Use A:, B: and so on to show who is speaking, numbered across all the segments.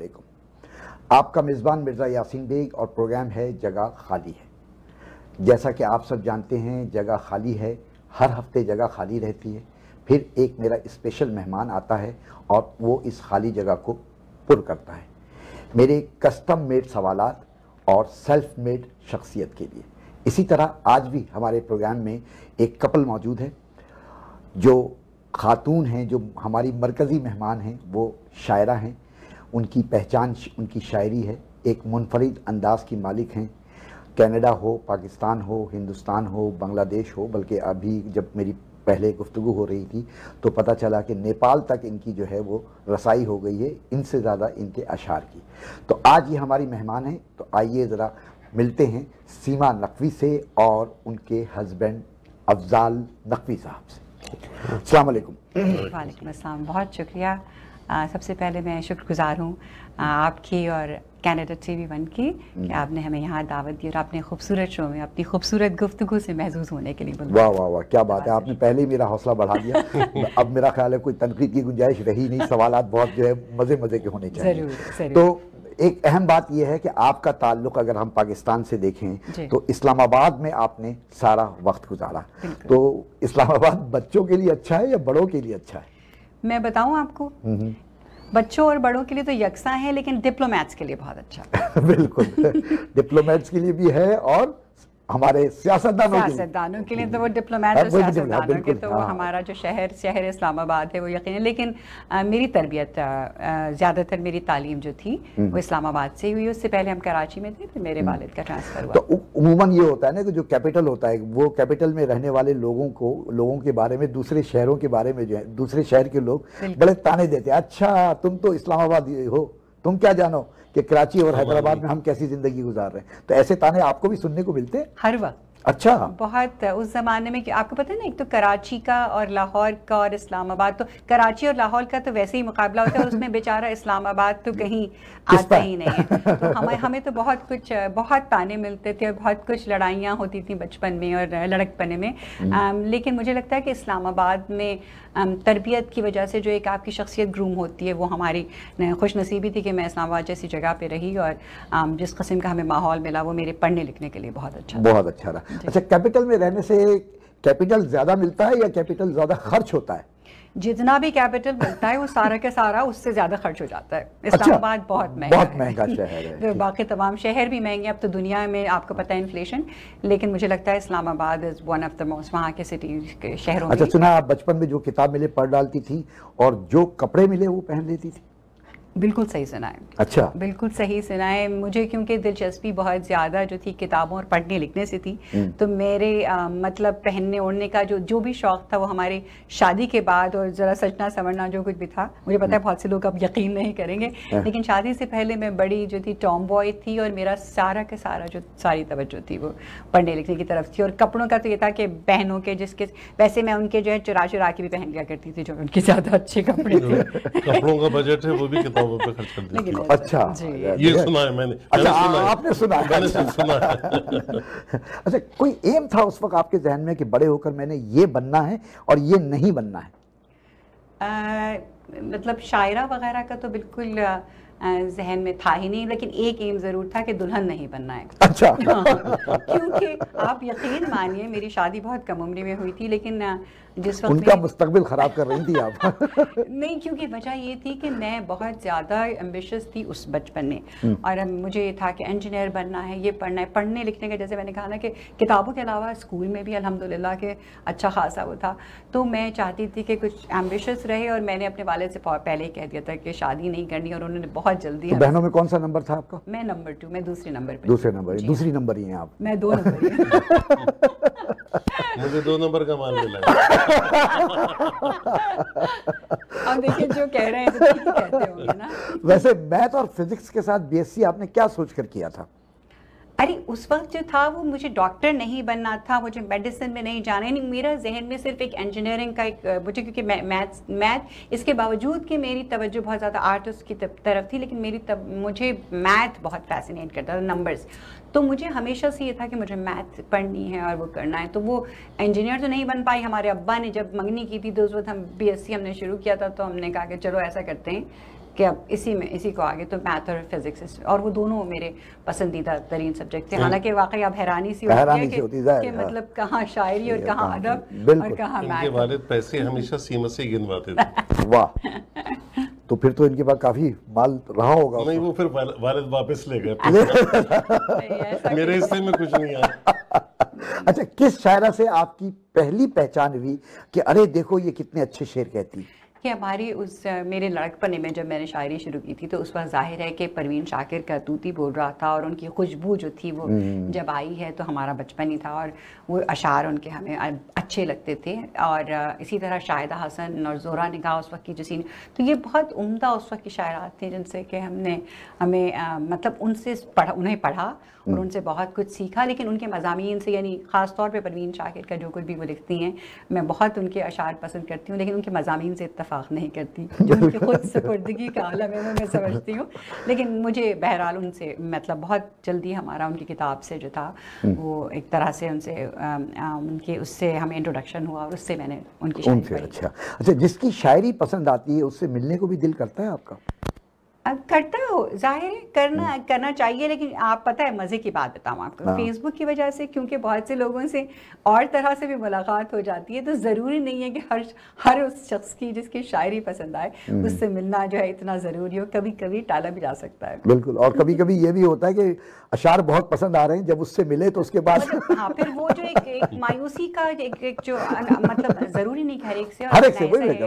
A: علیکم. آپ کا میزبان مرزا یاسین بیگ اور پروگرام ہے جگہ خالی ہے. جیسا کہ آپ سب جانتے ہیں جگہ خالی ہے، ہر ہفتے جگہ خالی رہتی ہے. پھر ایک میرا اسپیشل مہمان آتا ہے اور وہ اس خالی جگہ کو پر کرتا ہے میرے کسٹم میڈ سوالات اور سیلف میڈ شخصیت کے لیے. اسی طرح آج بھی ہمارے پروگرام میں ایک کپل موجود ہے جو خاتون ہیں، جو ہماری مرکزی مہمان ہیں. وہ شاعرہ ہیں، ان کی پہچان ان کی شاعری ہے. ایک منفرد انداز کی مالک ہیں. کینیڈا ہو، پاکستان ہو، ہندوستان ہو، بنگلہ دیش ہو، بلکہ ابھی جب میری پہلے گفتگو ہو رہی تھی تو پتہ چلا کہ نیپال تک ان کی جو ہے وہ رسائی ہو گئی ہے، ان سے زیادہ ان کے اشعار کی. تو آج یہ ہماری مہمان ہیں. تو آئیے ذرا ملتے ہیں سیما نقوی سے اور ان کے ہسبینڈ افضال نقوی صاحب سے. السلام علیکم.
B: وعلیکم السلام، بہت شکریہ. سب سے پہلے میں شکر گزار ہوں آپ کی اور کینیڈا ٹی وی 1 کی کہ آپ نے ہمیں یہاں دعوت دی اور اپنے خوبصورت شو میں اپنی خوبصورت گفتگو سے محظوظ ہونے کے لیے بلوایا.
A: واہ واہ واہ، کیا بات ہے، آپ نے پہلے ہی میرا حوصلہ بڑھا دیا. اب میرا خیال ہے کوئی تنقید کی گنجائش رہی نہیں. سوالات بہت جو ہے مزے کے ہونے چاہیے.
B: ضرور.
A: تو ایک اہم بات یہ ہے کہ آپ کا تعلق اگر ہم پاکستان سے دیکھیں تو اسلام آباد میں آپ نے سارا وقت گزارا. تو اسلام آباد بچوں کے لیے اچھا ہے یا بڑوں کے لیے اچھا ہے؟
B: میں بتاؤں آپ کو، بچوں اور بڑوں کے لیے تو یکساں ہے، لیکن ڈپلومیٹس کے لیے بہت اچھا ہے.
A: بالکل، ڈپلومیٹس کے لیے بھی ہے اور ہمارے
B: سیاستدانوں کے لیے تو وہ ڈپلومیٹ اور سیاستدانوں کے تو وہ ہمارا جو شہر اسلام آباد ہے وہ یقیناً. لیکن میری تربیت زیادہ تر میری تعلیم جو تھی وہ اسلام آباد سے ہوئی. اس سے پہلے ہم کراچی میں تھے، پھر میرے والد کا ٹرانسفر ہوا.
A: تو عموماً یہ ہوتا ہے نا کہ جو کیپٹل ہوتا ہے وہ کیپٹل میں رہنے والے لوگوں کے بارے میں دوسرے شہروں کے بارے میں جو ہے دوسرے شہر کے لوگ بڑے تانے دیتے ہیں. اچھا تم تو اسلام آباد ہو، تم کیا جانو کہ کراچی اور حیدرآباد میں ہم کیسی زندگی گزار رہے ہیں. تو ایسے تانے آپ کو بھی سننے کو ملتے ہیں
B: ہر وقت.
A: اچھا،
B: بہت. اس زمانے میں کہ آپ کو پتہ ہے نا، ایک تو کراچی کا اور لاہور کا اور اسلام آباد، تو کراچی اور لاہور کا تو ویسے ہی مقابلہ ہوتا ہے، اس میں بیچارہ اسلام آباد تو کہیں آتا ہی نہیں ہے. تو ہمیں تو بہت تانے ملتے تھے اور بہت کچھ لڑائیاں ہوتی تھیں بچپن میں اور لڑکپنے میں. لیکن مجھے لگتا ہے کہ اسلام آباد میں تربیت کی وجہ سے جو ایک آپ کی شخصیت گروم ہوتی ہے، وہ ہماری خوش نصیبی تھی کہ میں اسلام آباد جیسی جگہ پہ رہی اور جس قسم کا ہمیں ماحول ملا وہ میرے پڑھنے لکھنے کے لیے بہت اچھا رہا.
A: اچھا، کیپٹل میں رہنے سے کیپٹل زیادہ ملتا ہے یا کیپٹل زیادہ خرچ ہوتا ہے؟
B: جتنا بھی کیپٹل ملتا ہے وہ سارا کے سارا اس سے زیادہ خرچ ہو جاتا ہے. اسلام آباد بہت
A: مہنگا شہر ہے.
B: باقی تمام شہر بھی مہنگے اب تو دنیا میں، آپ کو پتہ ہے انفلیشن، لیکن مجھے لگتا ہے اسلام آباد is one of the most, وہاں کے سٹیز کے شہروں میں.
A: اچھا، سنا آپ بچپن میں جو کتاب ملے پڑھ ڈالتی تھی اور جو کپڑے ملے وہ پہن لیتی تھی؟
B: بالکل صحیح سنا ہے.
A: اچھا،
B: بالکل صحیح سنا ہے. مجھے کیونکہ دلچسپی بہت زیادہ جو تھی کتابوں اور پڑھنے لکھنے سے تھی، تو میرے مطلب پہننے اوڑھنے کا جو بھی شوق تھا وہ ہماری شادی کے بعد، اور ذرا سجنا سنورنا جو کچھ بھی تھا، مجھے پتا ہے بہت سے لوگ اب یقین نہیں کریں گے، لیکن شادی سے پہلے میں بڑی جو تھی ٹام بوائے تھی، اور میرا سارا کے سارا جو ساری توجہ تھی وہ پڑھنے لکھنے کی طرف تھی. اور کپڑوں کا تو یہ تھا کہ بہنوں کے جس کے ویسے میں ان کے جو ہے چرا کے بھی پہن لیا کرتی تھی جو ان کے زیادہ اچھے کپڑے تھے.
C: کپڑوں کا بجٹ ہے وہ بھی کتابوں پہ خرچ کر دیتی.
A: اچھا،
C: یہ سنا ہے میں نے.
A: آپ نے سنا؟ اچھا، کوئی ایم تھا اس وقت آپ کے ذہن میں کہ بڑے ہو کر میں نے یہ بننا ہے اور یہ نہیں بننا ہے؟
B: مطلب شاعرہ وغیرہ کا تو بالکل ذہن میں تھا ہی نہیں، لیکن ایک ایم ضرور تھا کہ دلہن نہیں بننا ہے.
A: اچھا.
B: کیونکہ آپ یقین مانیے میری شادی بہت کم عمری میں ہوئی تھی، لیکن جس وقت
A: ان کا مستقبل خراب کر رہی تھی آپ.
B: نہیں، کیونکہ وجہ یہ تھی کہ میں بہت زیادہ ایمبیشس تھی اس بچپن میں، اور مجھے یہ تھا کہ انجینئر بننا ہے، یہ پڑھنا ہے. پڑھنے لکھنے کا جیسے میں نے کہا نا کہ کتابوں کے علاوہ اسکول میں بھی الحمدللہ کہ اچھا خاصا وہ تھا، تو میں چاہتی تھی کہ کچھ ایمبیشس رہے. اور میں نے اپنے والد سے پہلے ہی کہہ دیا تھا کہ شادی نہیں کرنی، اور انہوں نے بہت جلدی.
A: بہنوں میں کون سا نمبر تھا آپ کا؟
B: میں نمبر 2، میں دوسرے نمبر پہ.
A: دوسری نمبر ہی ہیں آپ؟
B: میں 2 نمبر ہی ہوں.
C: مجھے 2 نمبر کا مال ملا.
B: اب دیکھیں جو کہہ رہے ہیں تو ٹھیک ہی کہتے ہوں گے نا.
A: ویسے میتھ اور فزکس کے ساتھ بی ایس سی آپ نے کیا سوچ کر کیا تھا؟
B: ارے اس وقت جو تھا وہ مجھے ڈاکٹر نہیں بننا تھا، مجھے میڈیسن میں نہیں جانا. یعنی میرا ذہن میں صرف ایک انجینئرنگ کا ایک، مجھے کیونکہ میتھ اس کے باوجود کہ میری توجہ بہت زیادہ آرٹس کی طرف تھی، لیکن مجھے میتھ بہت فیسینیٹ کرتا تھا، نمبرز. تو مجھے ہمیشہ سے یہ تھا کہ مجھے میتھ پڑھنی ہے اور وہ کرنا ہے. تو وہ انجینئر تو نہیں بن پائی. ہمارے ابا نے جب منگنی کی تھی تو اس وقت ہم بی ایس سی ہم نے شروع کیا تھا، تو ہم نے کہا کہ چلو ایسا کرتے ہیں کہ اب اسی کو آگے تو میتھ اور فزکس، اور وہ دونوں میرے پسندیدہ ترین سبجیکٹ تھے. حالانکہ واقعی اب حیرانی سی ہوتی ہے کہ مطلب کہاں شاعری اور کہاں ادب اور کہاں میتھ.
C: ان کے والد پیسے ہمیشہ سیمت سے گنواتے تھے.
A: واہ، تو پھر تو ان کے پاس کافی مال رہا ہوگا.
C: نہیں، وہ پھر والد واپس لے گئے. میرے حصے میں کچھ نہیں آیا.
A: اچھا، کس شاعرہ سے آپ کی پہلی پہچان ہوئی کہ ارے دیکھو یہ کتنے اچھے شعر کہتی؟
B: کہ ہماری میرے لڑکپنے میں جب میں نے شاعری شروع کی تھی تو اس وقت ظاہر ہے کہ پروین شاکر کا طوطی بول رہا تھا، اور ان کی خوشبو جو تھی وہ جب آئی ہے تو ہمارا بچپن ہی تھا، اور وہ اشعار ان کے ہمیں اچھے لگتے تھے. اور اسی طرح شاہدہ حسن اور زہرہ نگاہ اس وقت کی جو سین، تو یہ بہت عمدہ اس وقت کی شاعرات تھیں جن سے کہ ہمیں مطلب ان سے انہیں پڑھا اور ان سے بہت کچھ سیکھا. لیکن ان کے مضامین سے، یعنی خاص طور پہ پروین شاکر کا جو کچھ بھی وہ لکھتی ہیں، میں بہت ان کے اشعار پسند کرتی ہوں، لیکن ان کے مضامین سے اتفاق نہیں کرتی. جو ان کی خود سپردگی کا عالم ہے وہ میں سمجھتی ہوں. لیکن مجھے بہرحال ان سے مطلب بہت جلدی ہمارا ان کی کتاب سے جو تھا وہ ایک طرح سے ان کے اس سے ہمیں انٹروڈکشن ہوا، اور اس سے میں نے ان کی شاعری پڑھی.
A: اچھا، جس کی شاعری پسند آتی ہے اس سے ملنے کو بھی دل کرتا ہے آپ کا؟
B: کرتا ہو، ظاہر ہے کرنا چاہیے. لیکن آپ پتہ ہے مزے کی بات بتاؤں آپ کو، فیس بک کی وجہ سے کیونکہ بہت سے لوگوں سے اور طرح سے بھی ملاقات ہو جاتی ہے، تو ضروری نہیں ہے کہ ہر اس شخص کی جس کی شاعری پسند آئے اس سے ملنا جو ہے اتنا ضروری ہو. کبھی کبھی ٹالا بھی جا سکتا ہے.
A: بالکل. اور کبھی کبھی یہ بھی ہوتا ہے کہ اشعار بہت پسند آ رہے ہیں، جب اس سے ملے تو اس کے بعد
B: ہاں پھر وہ جو ایک مایوسی کا ایک جو مطلب ضروری نہیں ہر ایک سے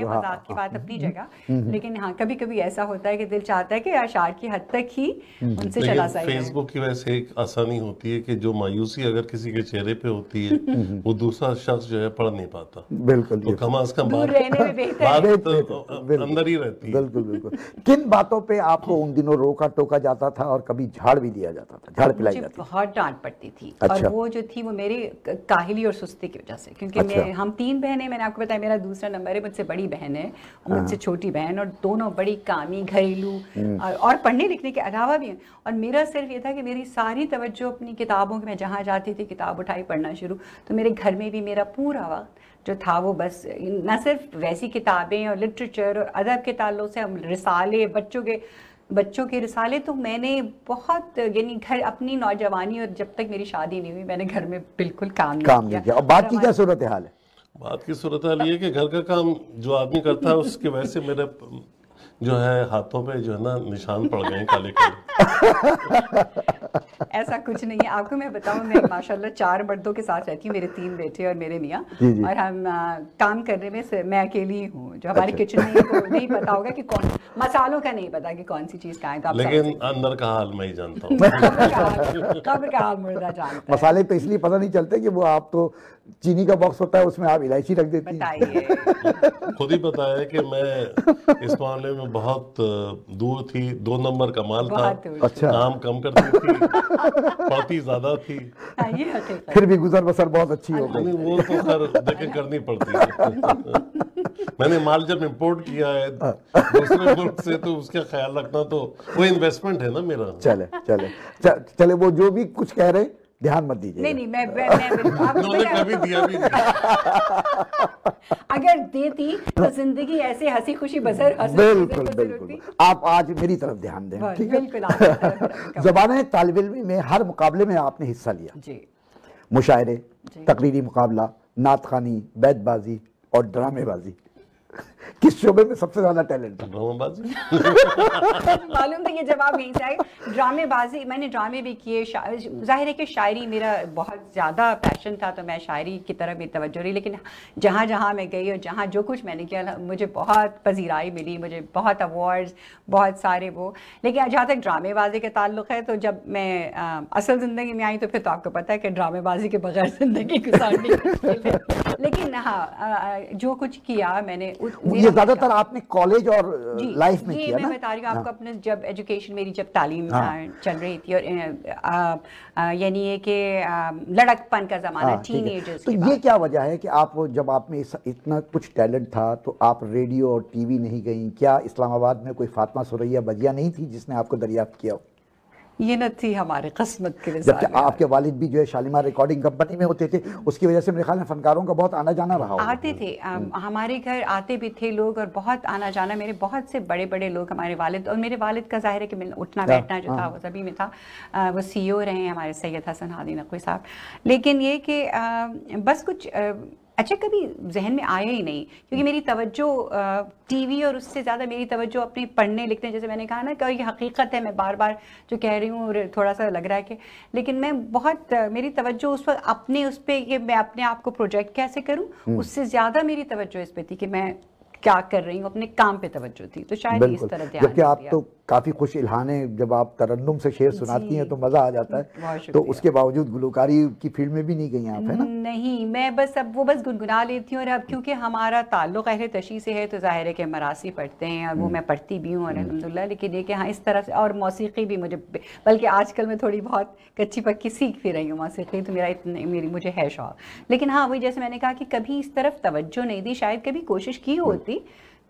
B: مذاق کی بات اپنی جگہ، لیکن ہاں کبھی کبھی ایسا ہوتا ہے کہ دل چاہتا ہے کہ اشعار کی حد تک ہی ان سے چلا جائے.
C: فیس بک کی وجہ سے ایک آسانی ہوتی ہے کہ جو مایوسی اگر کسی کے چہرے پہ ہوتی ہے وہ دوسرا شخص جو ہے پڑھ نہیں پاتا.
A: بالکل.
C: تو کم از کم
B: دور رہنے میں بہتر ہے.
C: اندر ہی رہتی ہے.
A: بالکل بالکل. کن باتوں پہ آپ کو ان دنوں روکا ٹوکا جاتا تھا اور کبھی جھاڑ بھی دیا جاتا تھا، جھاڑ پلائی جاتی؟
B: بہت ڈانٹ پڑتی تھی. اور وہ جو تھی وہ میری کاہلی اور سستی کی وجہ سے، کیونکہ ہم 3 بہنیں، میں نے آپ کو بتایا میرا دوسرا نمبر ہے، مجھ سے بڑی بہن ہے، مجھ سے چھوٹی بہن، اور دونوں بڑی کامی گھریلو اور پڑھنے لکھنے کے علاوہ بھی ہیں. اور میرا صرف یہ تھا کہ میری ساری توجہ اپنی کتابوں میں جہاں جاتی تھی کتاب اٹھائی پڑھنا شروع. تو میرے گھر میں بھی میرا پورا وقت جو تھا وہ بس نہ صرف ویسی کتابیں اور لٹریچر اور ادب کے تعلق سے، ہم رسالے بچوں کے رسالے، تو میں نے بہت یعنی گھر اپنی نوجوانی اور جب تک میری شادی نہیں ہوئی میں نے گھر میں بالکل کام نہیں کیا.
A: اور بات کی کیا صورتحال ہے؟
C: بات کی صورتحال یہ کہ گھر کا کام جو آدمی کرتا ہے اس کی وجہ سے میرے جو ہے ہاتھوں پہ جو ہے نا نشان پڑ گئے ہیں کالے کالے.
B: ایسا کچھ نہیں ہے. آپ کو میں بتاؤں، میں ماشاءاللہ 4 مردوں کے ساتھ رہتی ہوں، میرے 3 بیٹے اور میرے میاں، اور ہم کام کرنے میں میں اکیلی ہوں. جو ہماری کچن میں تو نہیں پتا ہوگا کہ کون مسالوں کا نہیں پتا کہ کون سی چیز کہاں ہے،
C: لیکن اندر کا حال میں ہی جانتا ہوں.
B: قبر کا حال مردہ جانتا ہے.
A: مسالے تو اس لیے پتہ نہیں چلتے کہ وہ آپ تو چینی کا باکس ہوتا ہے اس میں آپ الائچی رکھ دیتی
B: ہیں.
C: خود ہی پتا ہے کہ میں اس معاملے میں بہت دور تھی. 2 نمبر کا مال تھا، کام کم کرتی تھی، پڑھتی زیادہ تھی،
A: پھر بھی گزر بسر بہت اچھی ہو گئی.
C: وہ تو خیر دیکھیں کرنی پڑتی ہے. میں نے مال جب امپورٹ کیا ہے دوسرے ملک سے تو اس کا خیال رکھنا تو وہ انویسٹمنٹ ہے نا میرا.
A: چلے وہ جو بھی کچھ کہہ رہے دھیان مت دیجیے.
B: نہیں میں
C: کبھی دیا بھی نہیں.
B: اگر دیتی تو زندگی ایسے ہنسی خوشی بسر.
A: بالکل بالکل. آپ آج میری طرف دھیان دیں، ٹھیک ہے؟ زبانہ طالب علمی میں ہر مقابلے میں آپ نے حصہ لیا.
B: جی.
A: مشاعرے، تقریری مقابلہ، نعت خوانی، بیت بازی اور ڈرامے بازی. کس شعبے میں سب سے زیادہ ٹیلنٹ ہے؟
C: ڈرامے بازی.
B: معلوم تھا یہ جواب یہیں سے آئے. ڈرامے بازی میں نے ڈرامے بھی کیے. ظاہر ہے کہ شاعری میرا بہت زیادہ پیشن تھا تو میں شاعری کی طرف بھی توجہ رہی. لیکن جہاں جہاں میں گئی اور جہاں جو کچھ میں نے کیا مجھے بہت پذیرائی ملی، مجھے بہت ایوارڈز بہت سارے وہ. لیکن جہاں تک ڈرامے بازی کا تعلق ہے تو جب میں اصل زندگی میں آئی تو پھر تو آپ کو پتہ ہے کہ ڈرامے بازی کے بغیر زندگی گزارنی مشکل ہے. لیکن ہاں جو کچھ کیا میں نے
A: یہ زیادہ تر آپ نے کالج اور لائف میں کیا نا؟
B: میں بتا رہی ہوں آپ کو اپنے جب ایجوکیشن میری جب تعلیم چل رہی تھی اور یعنی یہ کہ لڑکپن کا زمانہ ٹین ایجرز.
A: تو یہ کیا وجہ ہے کہ آپ جب آپ میں اتنا کچھ ٹیلنٹ تھا تو آپ ریڈیو اور ٹی وی نہیں گئیں؟ کیا اسلام آباد میں کوئی فاطمہ ثریا بجیا نہیں تھی جس نے آپ کو دریافت کیا ہو؟
B: یہ نہ تھی ہمارے قسمت کے
A: جبکہ آپ کے والد بھی جو ہے شالیمار ریکارڈنگ کمپنی میں ہوتے تھے، اس کی وجہ سے میرے خیال میں فنکاروں کا بہت آنا جانا رہا ہوگا۔
B: آتے تھے ہمارے گھر آتے بھی تھے لوگ، اور بہت آنا جانا، میرے بہت سے بڑے بڑے لوگ ہمارے والد، اور میرے والد کا ظاہر ہے کہ اٹھنا بیٹھنا جو تھا وہ سبھی میں تھا، وہ سی او رہے ہیں ہمارے سید حسن ہادی نقوی صاحب۔ لیکن یہ کہ بس کچھ اچھا کبھی ذہن میں آیا ہی نہیں، کیونکہ میری توجہ ٹی وی اور اس سے زیادہ میری توجہ اپنے پڑھنے لکھنے، جیسے میں نے کہا نا کہ یہ حقیقت ہے، میں بار بار جو کہہ رہی ہوں اور تھوڑا سا لگ رہا ہے کہ، لیکن میں بہت میری توجہ اس وقت اپنے اس پہ کہ میں اپنے آپ کو پروجیکٹ کیسے کروں، اس سے زیادہ میری توجہ اس پہ تھی کہ میں کیا کر رہی ہوں، اپنے کام پہ توجہ تھی، تو شاید اس طرح دھیان
A: جبکہ آپ تو کافی خوش الحان ہیں، جب آپ ترنم سے شعر سناتی ہیں تو مزہ آ جاتا ہے، تو اس کے باوجود گلوکاری کی فیلڈ میں بھی نہیں گئی آپ، ہے نا؟
B: نہیں، میں بس اب وہ بس گنگنا لیتی ہوں، اور اب کیونکہ ہمارا تعلق اہل تشیع سے ہے تو ظاہر ہے کہ مراثی پڑھتے ہیں، اور وہ میں پڑھتی بھی ہوں الحمدللہ، لیکن یہ کہ ہاں اس طرح سے، اور موسیقی بھی مجھے، بلکہ آج کل میں تھوڑی بہت کچی پکی سیکھ بھی رہی ہوں موسیقی، تو میری مجھے ہے شوق، لیکن ہاں وہی جیسے میں نے کہا کہ کبھی اس طرف توجہ نہیں دی، شاید کبھی کوشش کی ہوتی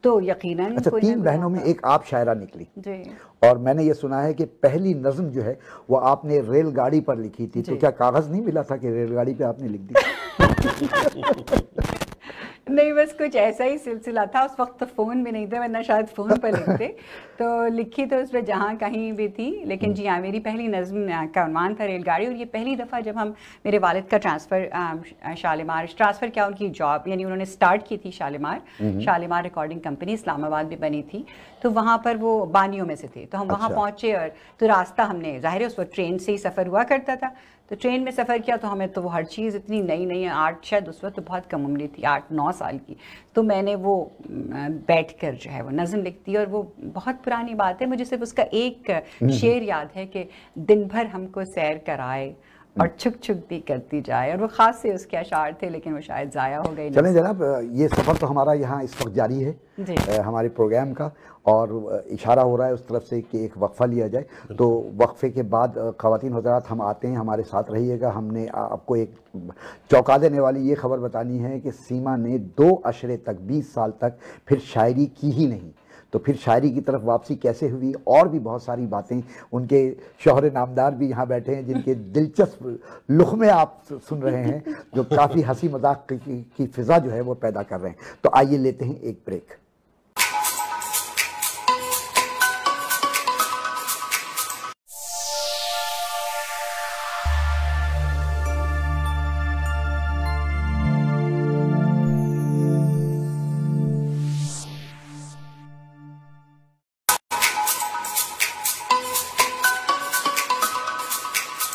B: تو یقیناً۔
A: اچھا، 3 بہنوں میں ایک آپ شاعرہ نکلی
B: جی،
A: اور میں نے یہ سنا ہے کہ پہلی نظم جو ہے وہ آپ نے ریل گاڑی پر لکھی تھی، تو کیا کاغذ نہیں ملا تھا کہ ریل گاڑی پہ آپ نے لکھ دی؟
B: نہیں، بس کچھ ایسا ہی سلسلہ تھا، اس وقت تو فون بھی نہیں تھا، ورنہ شاید فون پر لکھتے، تو لکھی تو اس پہ جہاں کہیں بھی تھی، لیکن جی ہاں میری پہلی نظم کا عنوان تھا ریل گاڑی، اور یہ پہلی دفعہ جب ہم میرے والد کا ٹرانسفر کیا، ان کی جاب، یعنی انہوں نے سٹارٹ کی تھی شالیمار ریکارڈنگ کمپنی اسلام آباد میں بنی تھی، تو وہاں پر وہ بانیوں میں سے تھے، تو ہم وہاں پہنچے، اور تو راستہ ہم نے ظاہر ہے اس وقت ٹرین سے ہی سفر ہوا کرتا تھا، تو ٹرین میں سفر کیا تو ہمیں تو وہ ہر چیز اتنی نئی نئی، 8 شاید اس وقت تو بہت کم عمری تھی، 8-9 سال کی، تو میں نے وہ بیٹھ کر جو ہے وہ نظم لکھتی، اور وہ بہت پرانی بات ہے، مجھے صرف اس کا ایک شعر یاد ہے کہ دن بھر ہم کو سیر کرائے اور چھک چھک بھی کرتی جائے، اور وہ خاص سے اس کے اشعار تھے، لیکن وہ شاید ضائع ہو گئے۔
A: چلیں جناب، یہ سفر تو ہمارا یہاں اس وقت جاری ہے ہمارے پروگرام کا، اور اشارہ ہو رہا ہے اس طرف سے کہ ایک وقفہ لیا جائے، تو وقفے کے بعد خواتین حضرات ہم آتے ہیں، ہمارے ساتھ رہیے گا۔ ہم نے آپ کو ایک چونکا دینے والی یہ خبر بتانی ہے کہ سیما نے 2 عشرے تک، 20 سال تک پھر شاعری کی ہی نہیں، تو پھر شاعری کی طرف واپسی کیسے ہوئی، اور بھی بہت ساری باتیں، ان کے شوہر نامدار بھی یہاں بیٹھے ہیں جن کے دلچسپ لقمے آپ سن رہے ہیں، جو کافی ہنسی مذاق کی فضا جو ہے وہ پیدا کر رہے ہیں۔ تو آئیے لیتے ہیں ایک بریک۔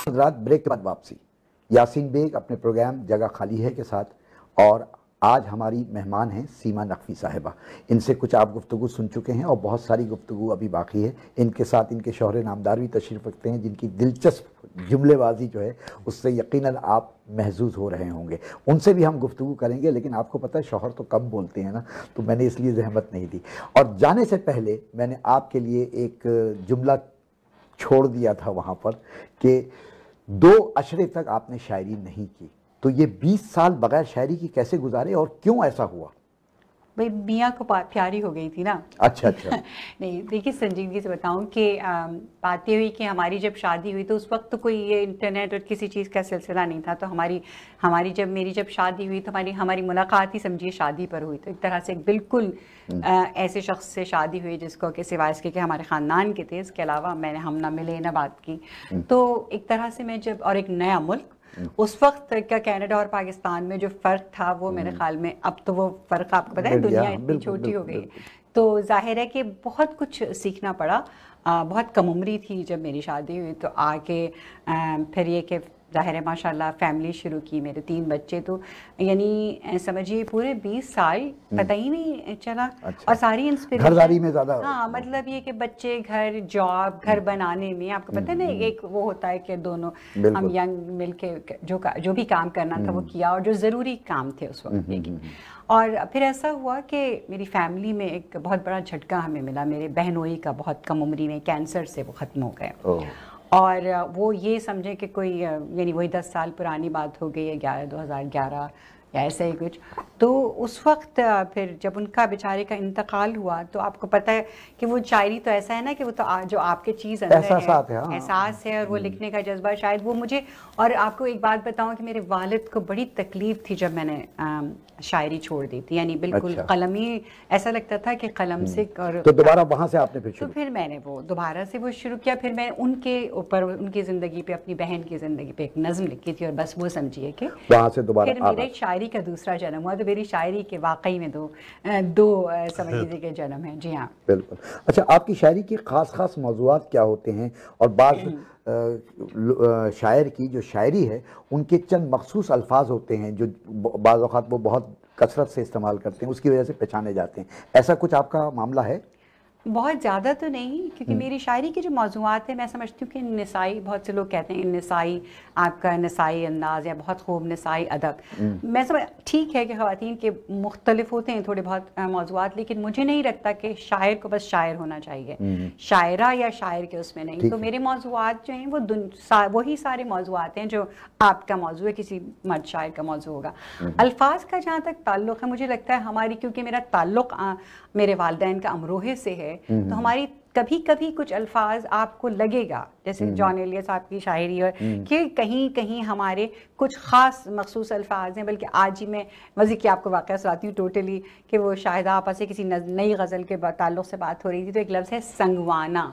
A: حضرات، بریک کے بعد واپسی، یاسین بیگ اپنے پروگرام جگہ خالی ہے کے ساتھ، اور آج ہماری مہمان ہیں سیما نقوی صاحبہ۔ ان سے کچھ آپ گفتگو سن چکے ہیں اور بہت ساری گفتگو ابھی باقی ہے۔ ان کے ساتھ ان کے شوہر نامدار بھی تشریف رکھتے ہیں، جن کی دلچسپ جملے بازی جو ہے اس سے یقیناً آپ محظوظ ہو رہے ہوں گے، ان سے بھی ہم گفتگو کریں گے، لیکن آپ کو پتہ ہے شوہر تو کم بولتے ہیں نا، تو میں نے اس لیے زحمت نہیں دی۔ اور جانے سے پہلے میں نے آپ کے لیے ایک جملہ چھوڑ دیا تھا وہاں پر کہ 2 عشرے تک آپ نے شاعری نہیں کی، تو یہ 20 سال بغیر شاعری کی کیسے گزارے اور کیوں ایسا ہوا؟
B: بھئی میاں کو پیاری ہو گئی تھی نا۔
A: اچھا
B: نہیں دیکھیے، سنجیدگی سے بتاؤں کہ بات یہ ہوئی کہ ہماری جب شادی ہوئی تو اس وقت تو کوئی یہ انٹرنیٹ اور کسی چیز کا سلسلہ نہیں تھا، تو میری جب شادی ہوئی تو ہماری ملاقات ہی سمجھیے شادی پر ہوئی، تو ایک طرح سے بالکل ایسے شخص سے شادی ہوئی جس کو کہ سوائے اس کے کہ ہمارے خاندان کے تھے، اس کے علاوہ ہم نہ ملے نہ بات کی، تو ایک طرح سے میں جب، اور ایک نیا ملک، اس وقت کا کینیڈا اور پاکستان میں جو فرق تھا وہ میرے خیال میں، اب تو وہ فرق آپ کو پتہ ہے، دنیا اتنی چھوٹی ہو گئی، تو ظاہر ہے کہ بہت کچھ سیکھنا پڑا۔ بہت کم عمری تھی جب میری شادی ہوئی، تو آگے پھر یہ کہ ظاہر ہے ماشاء اللہ فیملی شروع کی، میرے 3 بچے، تو یعنی سمجھیے پورے 20 سال پتہ ہی نہیں چلا، اور ساری
A: انسپریشن میں زیادہ،
B: ہاں مطلب یہ کہ بچے، گھر، جاب، گھر بنانے میں آپ کو پتہ ہے نا، ایک وہ ہوتا ہے کہ دونوں ہم ینگ مل کے جو بھی کام کرنا تھا وہ کیا، اور جو ضروری کام تھے اس وقت یہ، اور پھر ایسا ہوا کہ میری فیملی میں ایک بہت بڑا جھٹکا ہمیں ملا، میرے بہنوئی کا بہت کم عمری میں کینسر سے وہ ختم ہو گئے، اور وہ یہ سمجھیں کہ کوئی یعنی وہی 10 سال پرانی بات ہو گئی ہے، 2011 یا ایسا ہی کچھ. تو اس وقت پھر جب ان کا بیچارے کا انتقال ہوا تو آپ کو پتہ ہے کہ وہ شاعری تو ایسا ہے نا کہ وہ تو جو آپ کے چیز اندر
A: احساسات
B: ہے،
A: ہیں، ہاں.
B: احساس ہے، اور وہ لکھنے کا جذبہ شاید وہ مجھے. اور آپ کو ایک بات بتاؤں کہ میرے والد کو بڑی تکلیف تھی جب میں نے شاعری چھوڑ دی تھی، یعنی بالکل قلم ہی ایسا لگتا تھا کہ قلم سے. اور
A: تو دوبارہ وہاں سے آپ نے پھر
B: تو
A: شروع؟
B: پھر میں نے وہ دوبارہ سے وہ شروع کیا. پھر میں ان کے اوپر، ان کی زندگی پہ، اپنی بہن کی زندگی پہ ایک نظم لکھی تھی، اور بس وہ سمجھیے کہ
A: وہاں سے دوبارہ
B: پھر میرے شاعری کا دوسرا جنم ہوا. تو میری شاعری کے واقعی میں دو سمجھ لیجیے کہ جنم ہیں. جی ہاں
A: بالکل. اچھا، آپ کی شاعری کی خاص موضوعات کیا ہوتے ہیں؟ اور بعض شاعر کی جو شاعری ہے ان کے چند مخصوص الفاظ ہوتے ہیں جو بعض اوقات وہ بہت کثرت سے استعمال کرتے ہیں، اس کی وجہ سے پہچانے جاتے ہیں. ایسا کچھ آپ کا معاملہ ہے؟
B: بہت زیادہ تو نہیں، کیونکہ میری شاعری کی جو موضوعات ہیں میں سمجھتی ہوں کہ نسائی، بہت سے لوگ کہتے ہیں نسائی، آپ کا نسائی انداز یا بہت خوب نسائی ادب. میں ٹھیک ہے کہ خواتین کے مختلف ہوتے ہیں تھوڑے بہت موضوعات، لیکن مجھے نہیں لگتا کہ شاعر کو بس شاعر ہونا چاہیے، شاعرہ یا شاعر کے اس میں نہیں. تو میرے موضوعات جو ہیں وہ وہی سارے موضوعات ہیں جو آپ کا موضوع ہے، کسی مرد شاعر کا موضوع ہوگا. الفاظ کا جہاں تک تعلق ہے، مجھے لگتا ہے ہماری، کیونکہ میرا تعلق میرے والدین کا امروہے سے ہے، تو ہماری کبھی کبھی کچھ الفاظ آپ کو لگے گا، جیسے جان ایلیس صاحب کی شاعری ہے کہ کہیں کہیں ہمارے کچھ خاص مخصوص الفاظ ہیں. بلکہ آج ہی میں مزید کی آپ کو واقعہ سناتی ہوں ٹوٹلی، کہ وہ شاہدہ آپا سے کسی نئی غزل کے تعلق سے بات ہو رہی تھی، تو ایک لفظ ہے سنگوانا.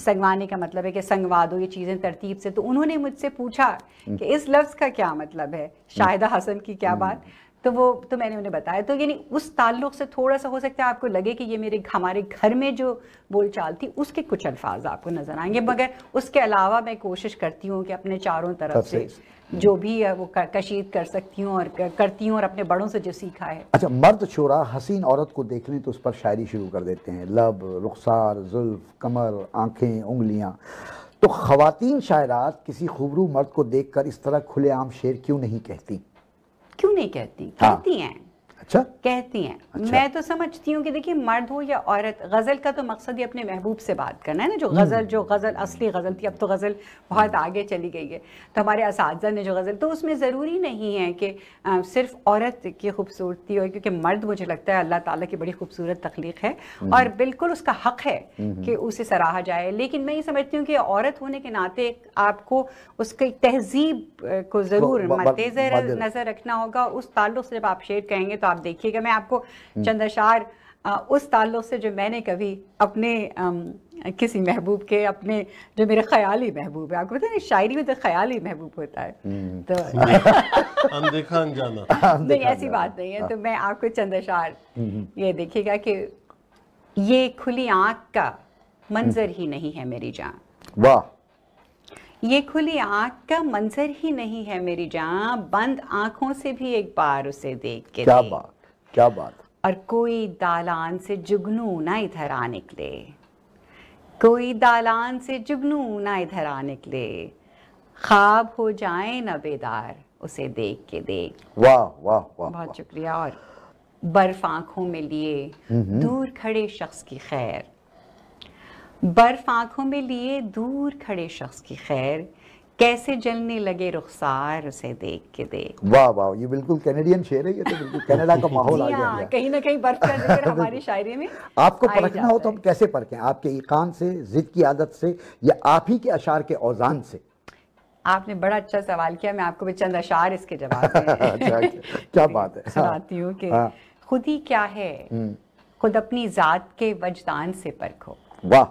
B: سنگوانے کا مطلب ہے کہ سنگوا دو یہ چیزیں ترتیب سے. تو انہوں نے مجھ سے پوچھا کہ اس لفظ کا کیا مطلب ہے، شاہدہ حسن کی کیا بات. تو میں نے انہیں بتایا. تو یعنی اس تعلق سے تھوڑا سا ہو سکتا ہے آپ کو لگے کہ یہ ہمارے گھر میں جو بول چال تھی اس کے کچھ الفاظ آپ کو نظر آئیں گے، مگر اس کے علاوہ میں کوشش کرتی ہوں کہ اپنے چاروں طرف سے جو بھی ہے وہ کشید کر سکتی ہوں اور کرتی ہوں، اور اپنے بڑوں سے جو سیکھا ہے.
A: اچھا، مرد شعراء حسین عورت کو دیکھ لیں تو اس پر شاعری شروع کر دیتے ہیں، لب، رخسار، زلف، کمر، آنکھیں، انگلیاں. تو خواتین شاعرات کسی خوبرو مرد کو دیکھ کر اس طرح کھلے عام شعر کیوں نہیں کہتی؟
B: کیوں نہیں کہتی؟ کہتی ہیں.
A: اچھا،
B: کہتی ہیں. میں تو سمجھتی ہوں کہ دیکھیے، مرد ہو یا عورت، غزل کا تو مقصد ہی اپنے محبوب سے بات کرنا ہے نا. جو غزل اصلی غزل تھی، اب تو غزل بہت آگے چلی گئی ہے. تو ہمارے اساتذہ نے جو غزل، تو اس میں ضروری نہیں ہے کہ صرف عورت کی خوبصورتی ہو، کیونکہ مرد مجھے لگتا ہے اللہ تعالیٰ کی بڑی خوبصورت تخلیق ہے، اور بالکل اس کا حق ہے کہ اسے سراہا جائے. لیکن میں یہ سمجھتی ہوں کہ عورت ہونے کے ناطے آپ کو اس کی تہذیب کو ضرور مد نظر رکھنا ہوگا. اس تعلق سے جب آپ شعر کہیں گے تو آپ دیکھیے گا، میں آپ کو چند اشعار اس تعلق سے جو میں نے کبھی اپنے کسی محبوب کے، اپنے جو میرے خیالی محبوب ہے، آپ کو پتہ ہے شاعری میں تو خیالی محبوب ہوتا ہے، تو
C: اندیکھا انجانا
B: نہیں ایسی بات نہیں ہے. تو میں آپ کو چند اشعار، یہ دیکھیے گا کہ یہ کھلی آنکھ کا منظر ہی نہیں ہے میری جان.
A: واہ.
B: یہ کھلی آنکھ کا منظر ہی نہیں ہے میری جان، بند آنکھوں سے بھی ایک بار اسے دیکھ کے
A: کیا
B: دیکھ.
A: بات، کیا بات.
B: اور کوئی دالان سے جگنو نہ ادھر آ نکلے، کوئی دالان سے جگنو نہ ادھر آ نکلے، خواب ہو جائیں نہ بیدار اسے دیکھ کے دیکھ.
A: واہ واہ واہ.
B: بہت شکریہ. اور برف آنکھوں میں لیے دور کھڑے شخص کی خیر، برف آنکھوں میں لیے دور کھڑے شخص کی خیر، کیسے جلنے لگے رخسار اسے دیکھ کے دیکھ.
A: واہ واہ، یہ بالکل کینیڈین شعر ہے، یہ تو بالکل کینیڈا کا ماحول آ
B: جی
A: گیا.
B: ہاں، کہیں نہ کہیں برف کا ذکر ہماری شاعری میں
A: آپ کو پرکھنا ہو تو ہم کیسے پرکھیں؟ آپ کے ایقان سے، ضد کی عادت سے، یا آپ ہی کے اشعار کے اوزان سے؟
B: آپ نے بڑا اچھا سوال کیا. میں آپ کو بھی چند اشعار اس کے جواب میں
A: کیا بات ہے
B: سناتی ہوں کہ خود ہی کیا ہے خود اپنی ذات کے وجدان سے پرکھو.
A: واہ.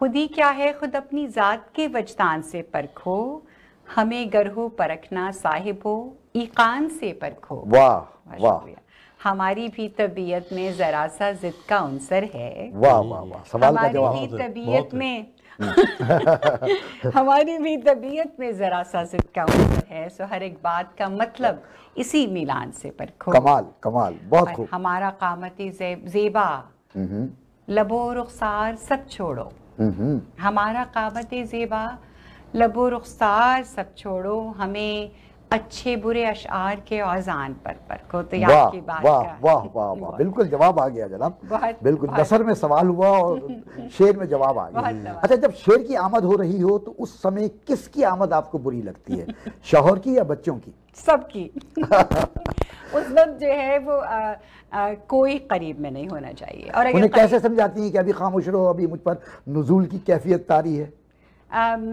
B: خود ہی کیا ہے خود اپنی ذات کے وجدان سے پرکھو، ہمیں گر ہو پرکھنا صاحب ہو ایقان سے پرکھو.
A: واہ واہ.
B: ہماری بھی طبیعت میں ذرا سا ضد کا عنصر ہے.
A: واہ واہ واہ. سوال کا جواب.
B: ہماری بھی طبیعت میں ہماری بھی طبیعت میں ذرا سا ضد کا عنصر ہے، سو ہر ایک بات کا مطلب اسی میلان سے پرکھو.
A: کمال کمال، بہت خوب.
B: ہمارا قامت زیبا لب و رخسار سب چھوڑو، ہمارا قامت زیبا لب و رخسار سب چھوڑو، ہمیں اچھے برے اشعار کے اوزان پر کو تو
A: واہ
B: یاد کی بات
A: واہ
B: کا
A: واہ واہ واہ، بالکل جواب آ گیا جناب،
B: بہت-
A: بالکل
B: بہت-
A: نثر میں سوال ہوا اور شعر میں جواب آ
B: بہت
A: گیا۔
B: سوال۔
A: اچھا، جب شعر کی آمد ہو رہی ہو تو اس سمے کس کی آمد آپ کو بری لگتی ہے، شوہر کی یا بچوں کی؟
B: سب کی اس وقت جو ہے وہ کوئی قریب میں نہیں ہونا چاہیے، اور
A: انہیں
B: اگر
A: کیسے سمجھاتی ہیں کہ ابھی خاموش رہو، ابھی مجھ پر نزول کی کیفیت طاری ہے؟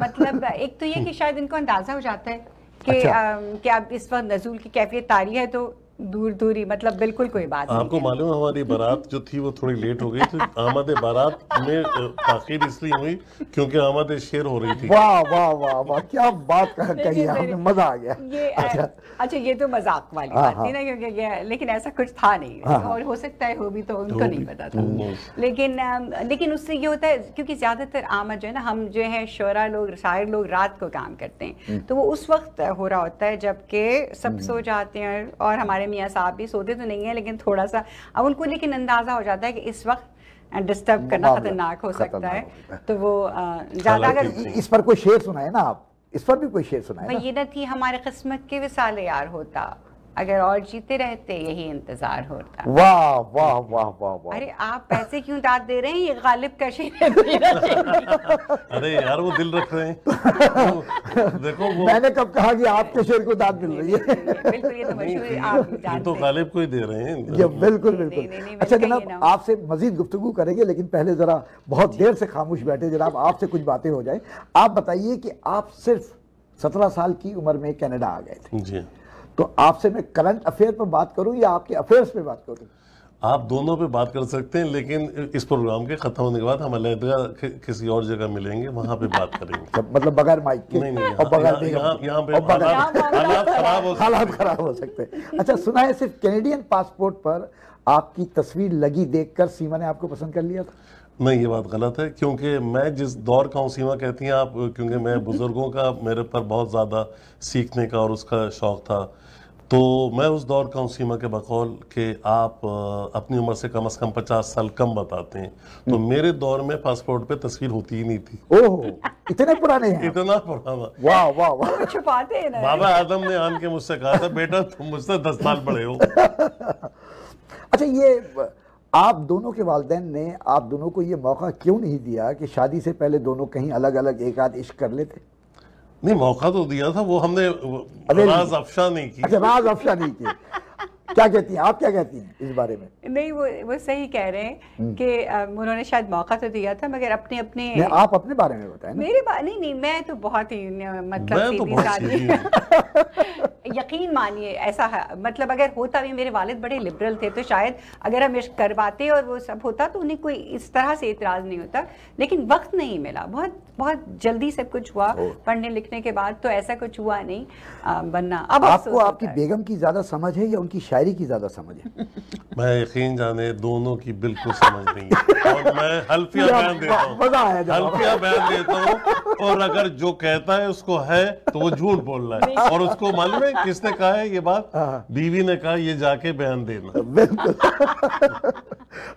B: مطلب ایک تو یہ کہ شاید ان کو اندازہ ہو جاتا ہے کہ
A: اچھا۔
B: کہ اب اس وقت نزول کی کیفیت طاری ہے، تو دور دوری مطلب بالکل کوئی بات نہیں
C: آپ کو معلوم ہے ہماری بارات جو تھی وہ تھوڑی لیٹ ہو گئی تھی، آمد بارات میں تاخیر اس لیے ہوئی کیونکہ آمد شعر ہو رہی تھی۔
A: واہ واہ واہ واہ، کیا بات کہی ہے، ہمیں مزہ آ گیا۔
B: اچھا یہ تو مذاق والی بات تھی نا، کیونکہ لیکن ایسا کچھ تھا نہیں، اور ہو سکتا ہے ہو بھی تو ان کو نہیں پتا تھا، لیکن اس سے یہ ہوتا ہے کیونکہ زیادہ تر آمد جو ہے نا، ہم جو ہے شعراء لوگ شاعر لوگ رات کو کام کرتے ہیں، تو وہ اس وقت ہو رہا ہوتا ہے جبکہ سب سو جاتے ہیں، اور ہمارے میاں صاحب بھی سوتے تو نہیں ہیں لیکن تھوڑا سا اب ان کو لیکن اندازہ ہو جاتا ہے کہ اس وقت ڈسٹرب کرنا خطرناک ہو سکتا ہے، تو وہ زیادہ اگر
A: اس پر کوئی شعر سنائے نا آپ، اس پر بھی کوئی شعر سنائے نا۔
B: یہ نہ تھی ہمارے قسمت کے وصال یار ہوتا، اگر اور جیتے رہتے یہی انتظار ہوتا۔
A: واہ واہ واہ واہ واہ،
B: ارے آپ پیسے کیوں داد دے رہے ہیں، یہ غالب کا شعر ہے میرا شعر نہیں۔
C: ارے یار وہ دل رکھ رہے ہیں، دیکھو وہ
A: میں نے کب کہا کہ آپ کے شعر کو داد مل رہی ہے؟
B: بالکل یہ تو مشہور آپ
C: یہ
B: جانتے
C: تو
B: ہیں۔
C: غالب کو ہی دے رہے ہیں۔
A: یہ بالکل بالکل۔
B: نہیں،
A: اچھا
B: بالکل
A: جناب،
B: یہ نہ ہو۔
A: آپ سے مزید گفتگو کریں گے لیکن پہلے ذرا بہت دیر سے خاموش بیٹھے جناب، آپ سے کچھ باتیں ہو جائیں۔ آپ بتائیے کہ آپ صرف 17 سال کی عمر میں کینیڈا آ گئے تھے،
C: جی،
A: تو آپ سے میں کرنٹ افیئر پر بات کروں یا آپ کے افیئرس پہ بات کروں؟
C: آپ دونوں پہ بات کر سکتے ہیں، لیکن اس پروگرام کے ختم ہونے کے بعد ہم علیحدہ کسی اور جگہ ملیں گے، وہاں پہ بات کریں گے۔
A: مطلب بغیر مائک کے
C: نہیں
A: اور بغیر
C: یہاں پہ
A: اور بغیر
C: حالات خراب ہو
A: حالات خراب ہو سکتے ہیں۔ اچھا سنا ہے صرف کینیڈین پاسپورٹ پر آپ کی تصویر لگی دیکھ کر سیما نے آپ کو پسند کر لیا تھا؟
C: نہیں، یہ بات غلط ہے، کیونکہ میں جس دور کا ہوں، سیما کہتی ہیں آپ، کیونکہ میں بزرگوں کا میرے پر بہت زیادہ سیکھنے کا اور اس کا شوق تھا، تو میں اس دور کا ہوں سیما کے بقول کہ آپ اپنی عمر سے کم از کم 50 سال کم بتاتے ہیں، تو میرے دور میں پاسپورٹ پہ تصویر ہوتی ہی نہیں تھی۔
A: اوہ اتنے پرانے ہیں؟
C: اتنا پرانا۔
A: واہ واہ واہ،
B: چھپاتے ہیں نا۔
C: بابا آدم نے آن کے مجھ سے کہا تھا بیٹا تم مجھ سے 10 سال بڑے ہو۔
A: اچھا یہ آپ دونوں کے والدین نے آپ دونوں کو یہ موقع کیوں نہیں دیا کہ شادی سے پہلے دونوں کہیں الگ الگ ایک آدھ عشق کر لیتے؟
C: نہیں، موقع تو دیا تھا، وہ ہم نے راز افشا نہیں کی۔
A: اچھا راز افشا نہیں کی، کیا کہتی ہیں آپ، کیا کہتی ہیں اس بارے میں؟
B: نہیں وہ صحیح کہہ رہے ہیں کہ انہوں نے شاید موقع تو دیا تھا مگر اپنے
A: آپ اپنے بارے میں بتائیں نا۔
B: میرے بارے نہیں، میں تو بہت ہی مطلب
C: میں تو
B: سیدھی
C: بہت
B: سادھی،
C: سیدھی
B: یقین مانیے ایسا ہے، مطلب اگر ہوتا بھی، میرے والد بڑے لبرل تھے تو شاید اگر ہم عشق کرواتے اور وہ سب ہوتا تو انہیں کوئی اس طرح سے اعتراض نہیں ہوتا، لیکن وقت نہیں ملا، بہت جلدی سب کچھ ہوا، پڑھنے لکھنے کے بعد تو ایسا کچھ ہوا نہیں، ورنہ اب
A: آپ کو آپ کی بیگم کی زیادہ سمجھ ہے یا ان کی شاعری کی زیادہ سمجھ ہے؟
C: میں یقین جانے دونوں کی بالکل سمجھ نہیں ہے، اور میں حلفیہ بیان دیتا ہوں،
A: مزہ آیا جناب۔
C: حلفیہ بیان دیتا ہوں، اور اگر جو کہتا ہے اس کو ہے تو وہ جھوٹ بول رہا ہے، اور اس کو معلوم ہے کس نے کہا ہے یہ بات؟ بیوی نے کہا یہ جا کے بیان دینا۔
A: بالکل۔